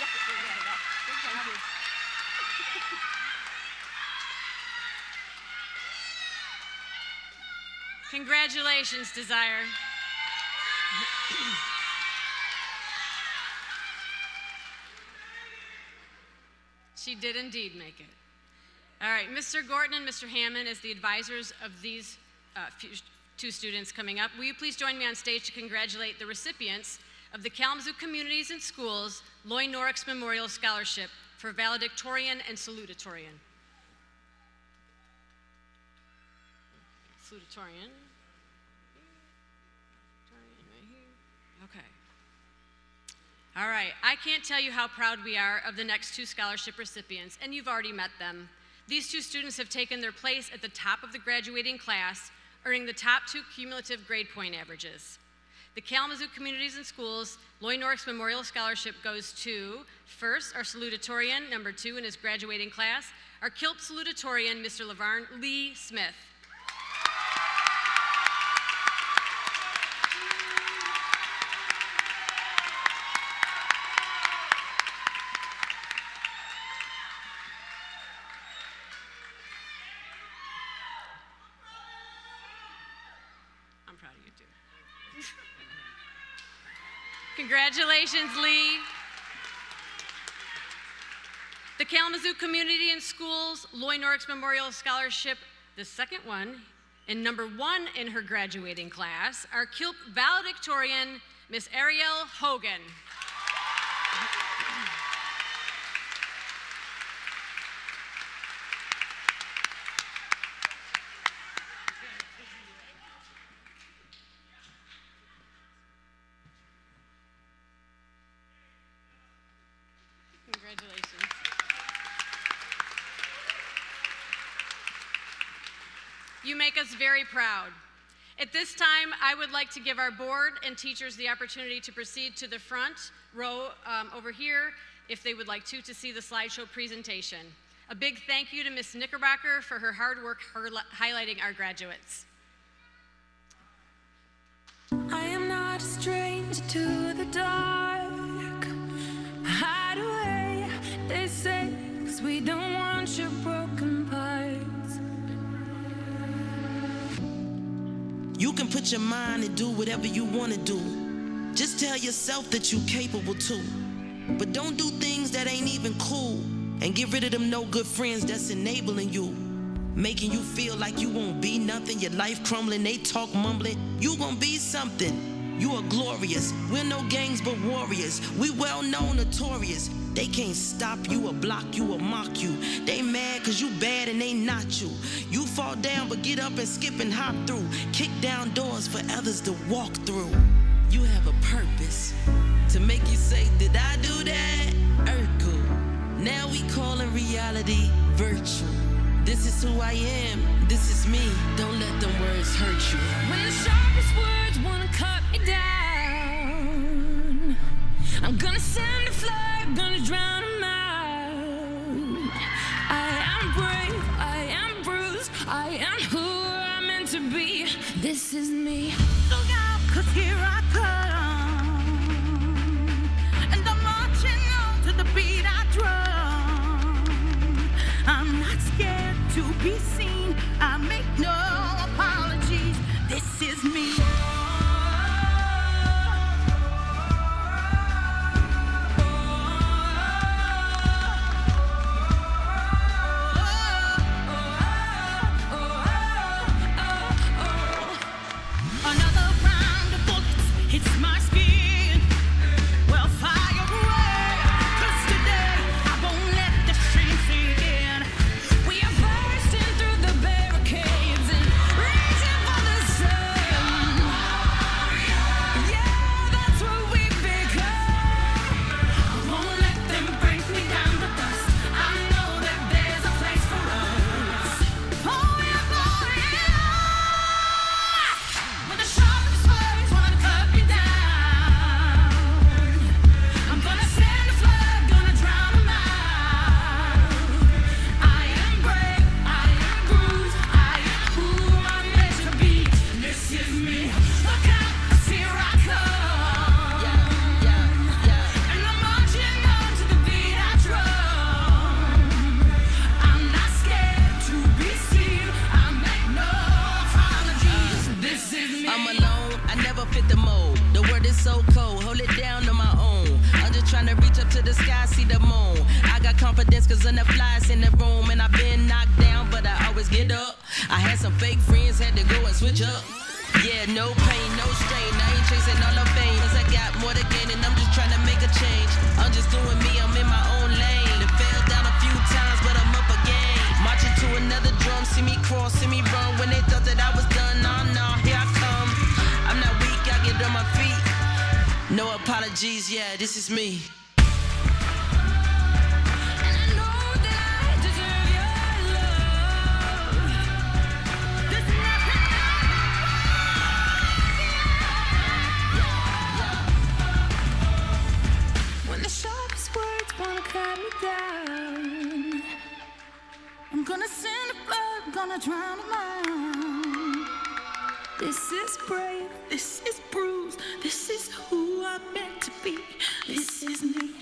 Yeah, you're good to go. Thank you. Congratulations, Desire. She did indeed make it. All right, Mr. Gorton and Mr. Hammond, as the advisors of these two students coming up, will you please join me on stage to congratulate the recipients of the Kalamazoo Communities and Schools Loy Norix Memorial Scholarship for valedictorian and salutatorian. Salutatorian. Right here. Okay. All right, I can't tell you how proud we are of the next two scholarship recipients, and you've already met them. These two students have taken their place at the top of the graduating class, earning the top 2 cumulative grade point averages. The Kalamazoo Communities and Schools Loy Norix Memorial Scholarship goes to, first, our salutatorian, number 2 in his graduating class, our KILP salutatorian, Mr. LaVarn Lee Smith. I'm proud of you too. Congratulations, Lee. The Kalamazoo Community and Schools Loy Norix Memorial Scholarship, the second one, and number 1 in her graduating class, our KILP valedictorian, Miss Ariel Hogan. You make us very proud. At this time, I would like to give our board and teachers the opportunity to proceed to the front row over here if they would like to see the slideshow presentation. A big thank you to Ms. Knickerbocker for her hard work highlighting our graduates. I am not a stranger to the dark. Hide away, they say, 'cause we don't want your broken parts. You can put your mind and do whatever you want to do. Just tell yourself that you're capable too. But don't do things that ain't even cool. And get rid of them no good friends that's enabling you, making you feel like you won't be nothing, your life crumbling, they talk mumbling. You gon' be something, you are glorious. We're no gangs but warriors, we well known, notorious. They can't stop you or block you or mock you. They mad cause you bad and they not you. You fall down but get up and skip and hop through. Kick down doors for others to walk through. You have a purpose to make you say, did I do that? Urkel. Now we calling reality virtual. This is who I am, this is me. Don't let them words hurt you. When the sharpest words wanna cut me down, I'm gonna send a flood, gonna drown them out. I am brave, I am bruised, I am who I'm meant to be. This is me. Look out, 'cause here I come, and I'm marching on to the beat I drum. I'm not scared to be seen, I make no apologies. This is me. Another round of bullets hits my skin. Well, fire away, 'cause today I won't let the stream sink in. We are bursting through the barricades and reaching for the sun. Yeah, that's what we've become. I won't let them break me down to dust. I know that there's a place for us. Oh, yeah, when the sharpest words wanna cut me down, I'm gonna send a flood, gonna drown them out. I am brave, I am bruised, I am who I'm meant to be. This is me. Look out, 'cause here I come. And I'm marching on to the beat I drum. I'm not scared to be seen, I make no apologies. This is me. I'm alone, I never fit the mold. The word is so cold, hold it down on my own. I'm just trying to reach up to the sky, see the moon. I got confidence cause I'm the flies in the room. And I've been knocked down, but I always get up. I had some fake friends, had to go and switch up. Yeah, no pain, no strain, I ain't chasing all the fame. Cause I got more to gain and I'm just trying to make a change. I'm just doing me, I'm in my own lane. It fell down a few times, but I'm up again. Marching to another drum, see me cross, see me run. When they thought that I was done, nah, here I come. I'm not weak, I get on my feet. No apologies, yeah, this is me. And I know that I deserve your love. There's nothing when the sharpest words wanna cut me down, I'm gonna send a flood, gonna drown them out. This is brave, this is bruised, this is who I'm meant to be. This is me.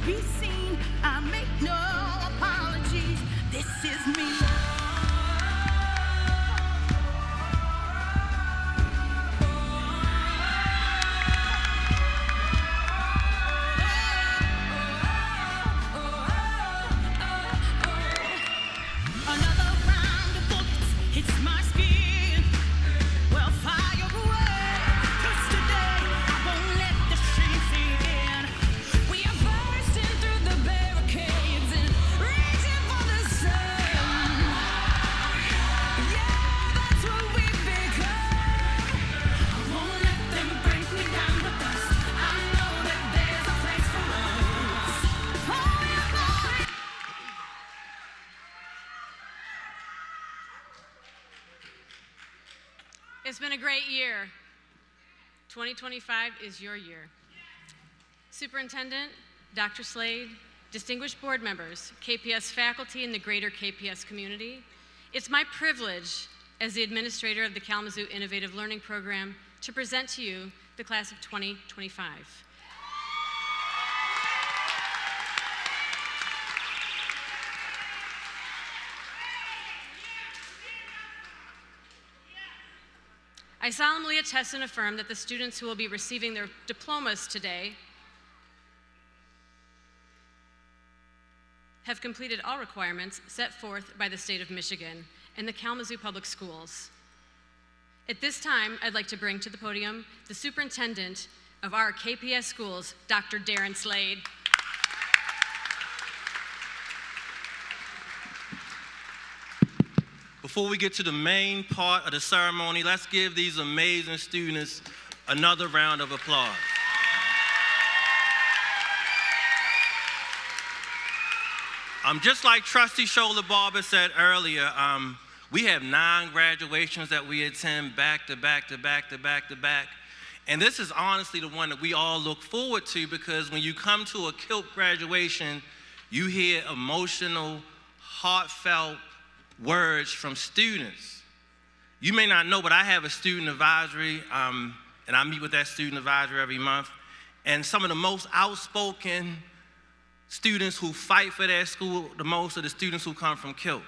be seen. I make no apologies. This is me. Another round of bullets hits my skin. Well, fire away, 'cause today I won't let the shame sink in. We are bursting through the barricades and reaching for the sun. Yeah, that's what we've become. I won't let them break me down the bus. I know that there's a place for us. Oh, yeah, boy. It's been a great year. 2025 is your year. Superintendent, Dr. Slade, distinguished board members, KPS faculty, and the greater KPS community, it's my privilege as the administrator of the Kalamazoo Innovative Learning Program to present to you the class of 2025. I solemnly attest and affirm that the students who will be receiving their diplomas today have completed all requirements set forth by the state of Michigan and the Kalamazoo Public Schools. At this time, I'd like to bring to the podium the superintendent of our KPS schools, Dr. Darren Slade. Before we get to the main part of the ceremony, let's give these amazing students another round of applause. Just like Trustee Shola Barber said earlier, we have 9 graduations that we attend back to back to back to back to back. And this is honestly the one that we all look forward to, because when you come to a KILP graduation, you hear emotional, heartfelt words from students. You may not know, but I have a student advisory, and I meet with that student advisory every month. And some of the most outspoken students who fight for their school the most are the students who come from KILP.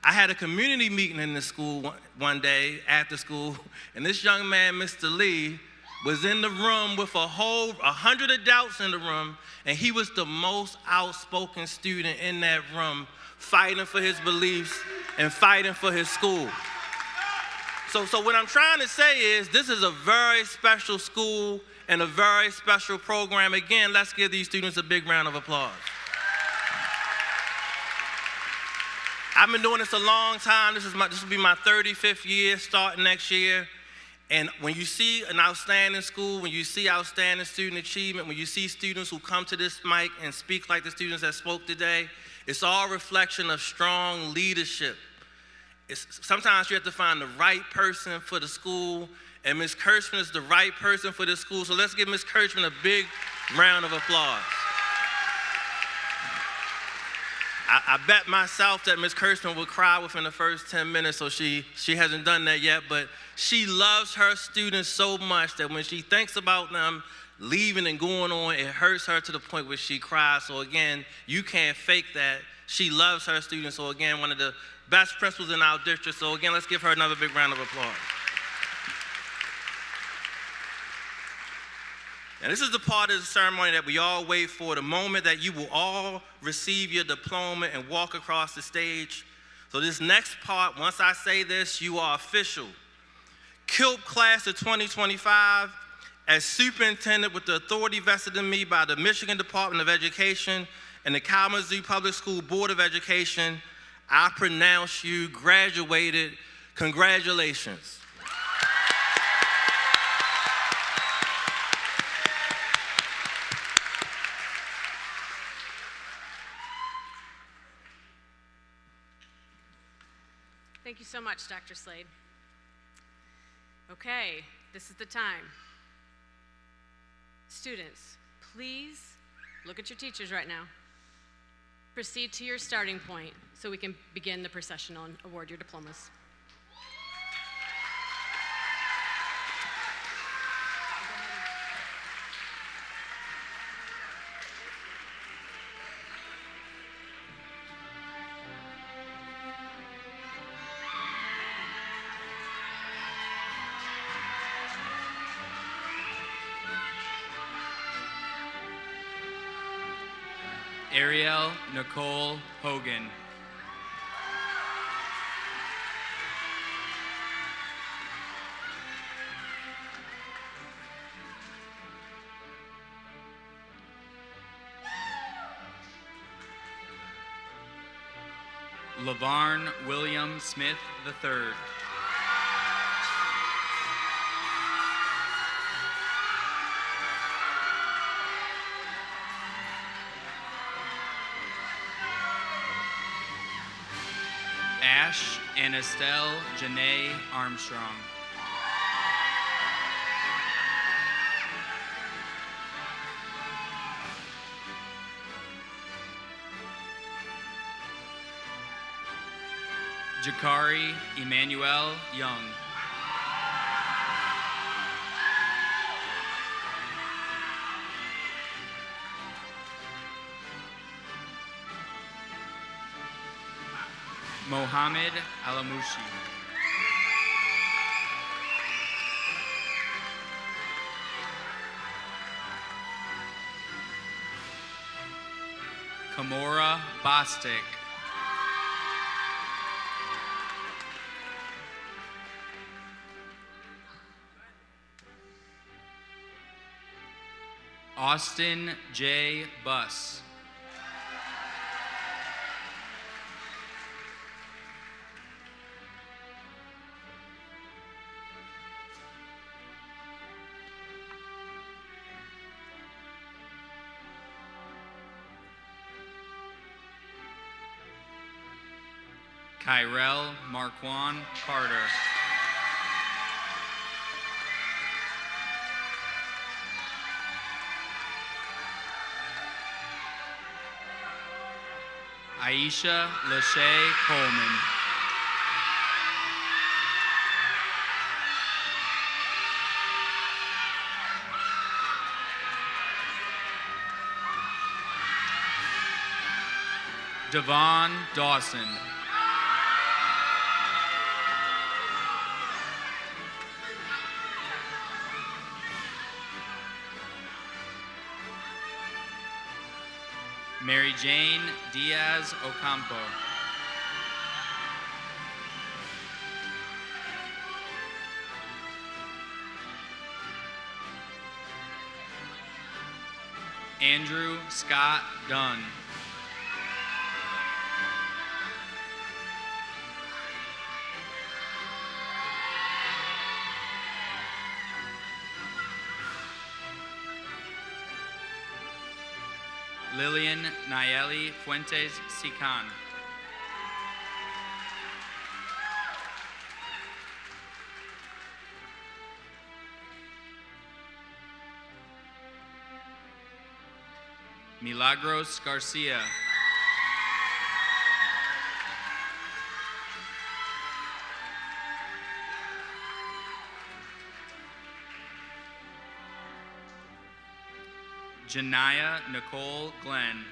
I had a community meeting in the school one day after school, and this young man, Mr. Lee, was in the room with 100 adults in the room, and he was the most outspoken student in that room, fighting for his beliefs and fighting for his school. So what I'm trying to say is, this is a very special school and a very special program. Again, let's give these students a big round of applause. I've been doing this a long time. This will be my 35th year, starting next year. And when you see an outstanding school, when you see outstanding student achievement, when you see students who come to this mic and speak like the students that spoke today, it's all a reflection of strong leadership. Sometimes you have to find the right person for the school, and Ms. Kirschman is the right person for this school. So let's give Ms. Kirschman a big round of applause. I bet myself that Ms. Kirschman would cry within the first 10 minutes, so she hasn't done that yet, but she loves her students so much that when she thinks about them leaving and going on, it hurts her to the point where she cries. So again, you can't fake that. She loves her students. So again, one of the best principals in our district. So again, let's give her another big round of applause. And this is the part of the ceremony that we all wait for, the moment that you will all receive your diploma and walk across the stage. So this next part, once I say this, you are official. KILP class of 2025, as superintendent with the authority vested in me by the Michigan Department of Education and the Kalamazoo Public School Board of Education, I pronounce you graduated. Congratulations. Thank you so much, Dr. Slade. Okay, this is the time. Students, please look at your teachers right now. Proceed to your starting point so we can begin the processional and award your diplomas. Ariel Nicole Hogan. Lavarn William Smith III. Ash and Estelle Janae Armstrong. Jakari Emmanuel Young. Mohammed Alamushi. Kamora Bostic. Austin J. Buss. Kyrell Marquand Carter. Aisha Lachey Coleman. Devon Dawson. Mary Jane Diaz Ocampo. Andrew Scott Dunn. Lillian Nayeli Fuentes Sican. Milagros Garcia. Janaya Nicole Glenn.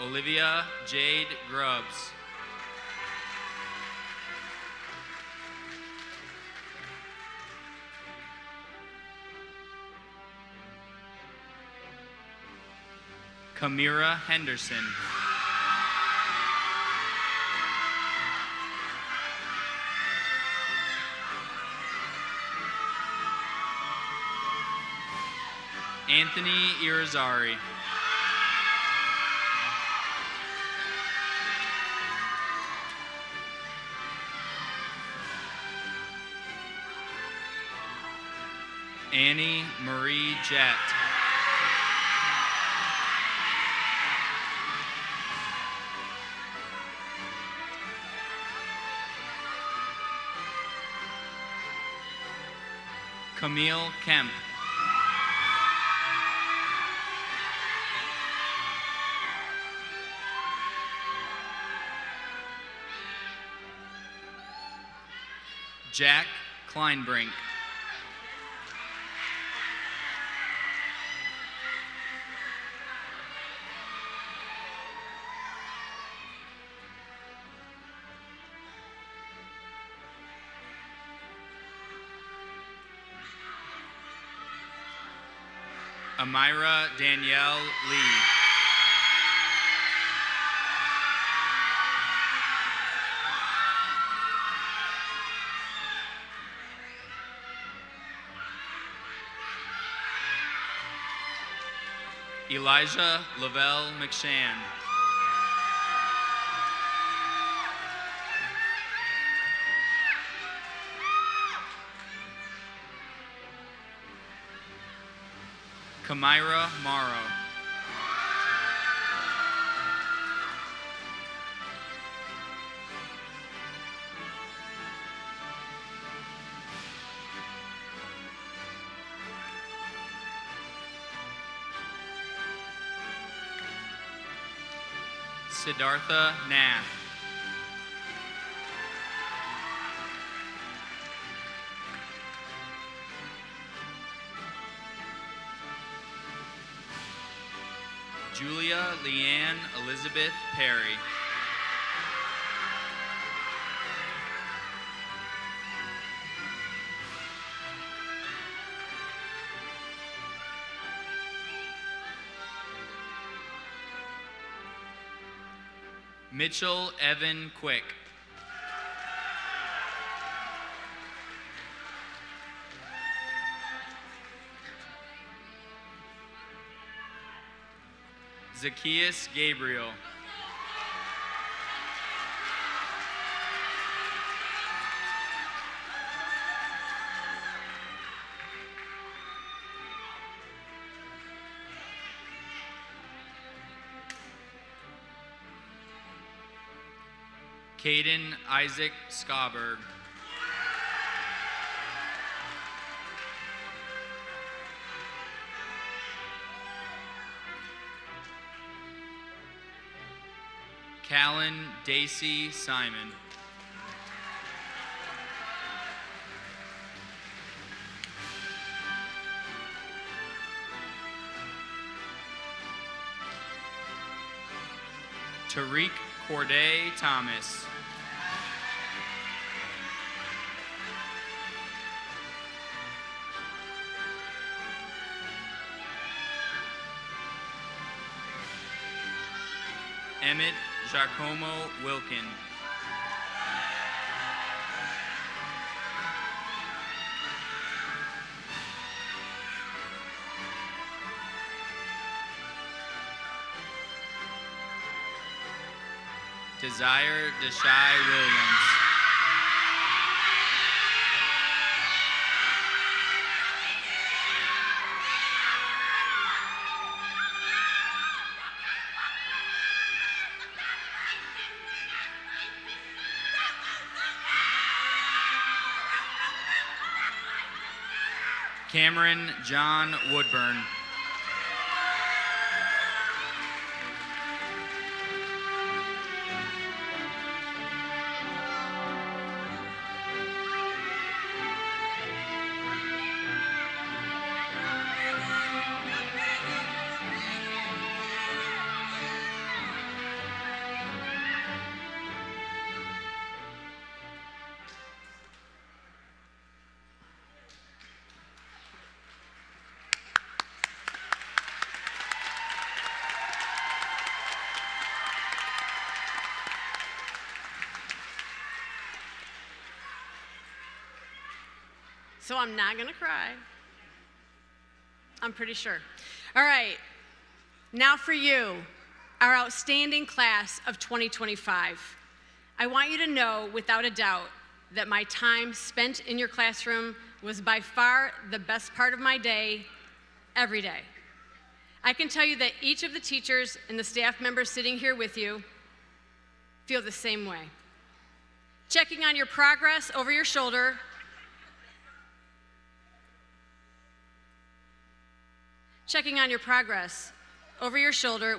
Olivia Jade Grubbs. Kamira Henderson. Anthony Irizarry. Annie Marie Jett. Camille Kemp. Jack Kleinbrink. Amira Danielle Lee. Elijah Lavelle McShann. Kamira Morrow. Siddhartha Nath. Julia Leanne Elizabeth Perry. Mitchell Evan Quick. Zacchaeus Gabriel. Caden Isaac Scaberg. Callan Daisy Simon. Tariq Corday Thomas. Emmett Giacomo Wilkin. Desire Deshae Williams. Cameron John Woodburn. So I'm not gonna cry. I'm pretty sure. All right, now for you, our outstanding class of 2025. I want you to know without a doubt that my time spent in your classroom was by far the best part of my day, every day. I can tell you that each of the teachers and the staff members sitting here with you feel the same way. Checking on your progress over your shoulder,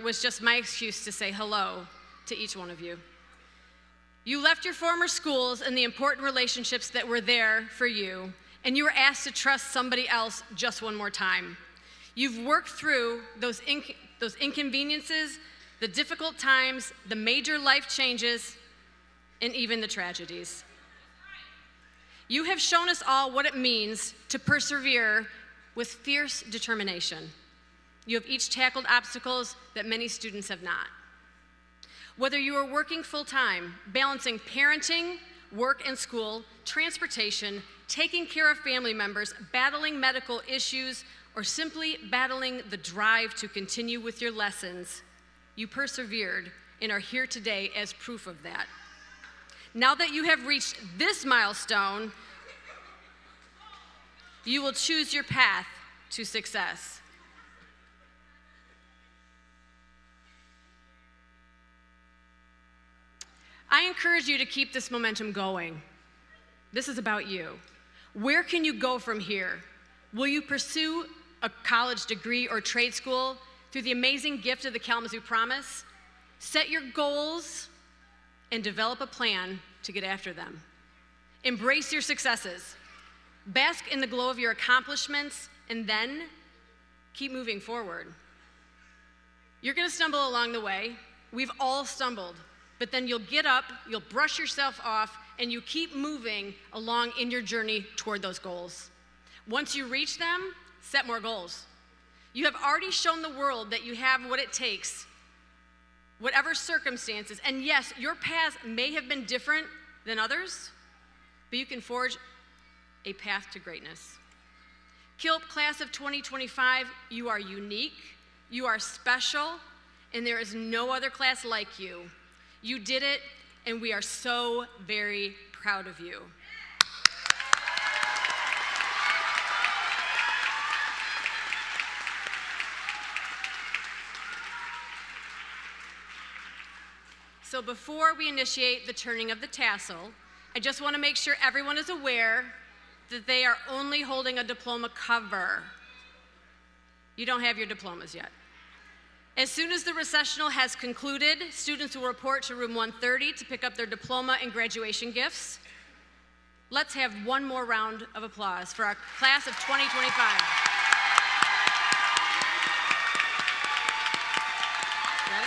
was just my excuse to say hello to each one of you. You left your former schools and the important relationships that were there for you, and you were asked to trust somebody else just one more time. You've worked through those inconveniences, the difficult times, the major life changes, and even the tragedies. You have shown us all what it means to persevere with fierce determination. You have each tackled obstacles that many students have not. Whether you are working full-time, balancing parenting, work and school, transportation, taking care of family members, battling medical issues, or simply battling the drive to continue with your lessons, you persevered and are here today as proof of that. Now that you have reached this milestone, you will choose your path to success. I encourage you to keep this momentum going. This is about you. Where can you go from here? Will you pursue a college degree or trade school through the amazing gift of the Kalamazoo Promise? Set your goals and develop a plan to get after them. Embrace your successes. Bask in the glow of your accomplishments, and then keep moving forward. You're gonna stumble along the way. We've all stumbled, but then you'll get up, you'll brush yourself off, and you keep moving along in your journey toward those goals. Once you reach them, set more goals. You have already shown the world that you have what it takes, whatever circumstances, and yes, your paths may have been different than others, but you can forge a path to greatness. KILP class of 2025, you are unique, you are special, and there is no other class like you. You did it, and we are so very proud of you. So before we initiate the turning of the tassel, I just want to make sure everyone is aware that they are only holding a diploma cover. You don't have your diplomas yet. As soon as the recessional has concluded, students will report to room 130 to pick up their diploma and graduation gifts. Let's have one more round of applause for our class of 2025. Ready?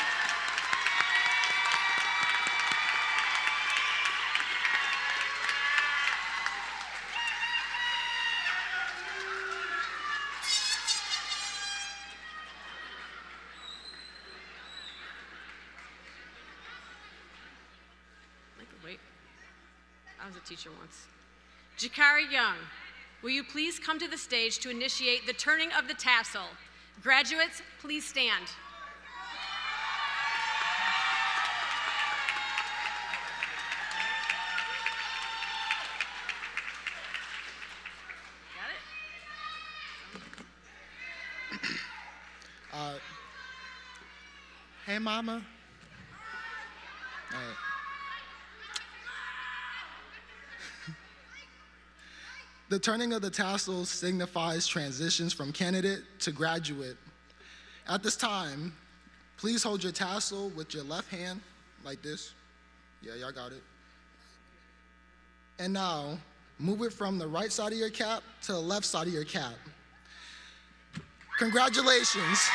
Wait, I was a teacher once. Jakari Young, will you please come to the stage to initiate the turning of the tassel? Graduates, please stand. Got it? Hey, Mama. All right. The turning of the tassel signifies transitions from candidate to graduate. At this time, please hold your tassel with your left hand like this. Yeah, y'all got it. And now, move it from the right side of your cap to the left side of your cap. Congratulations.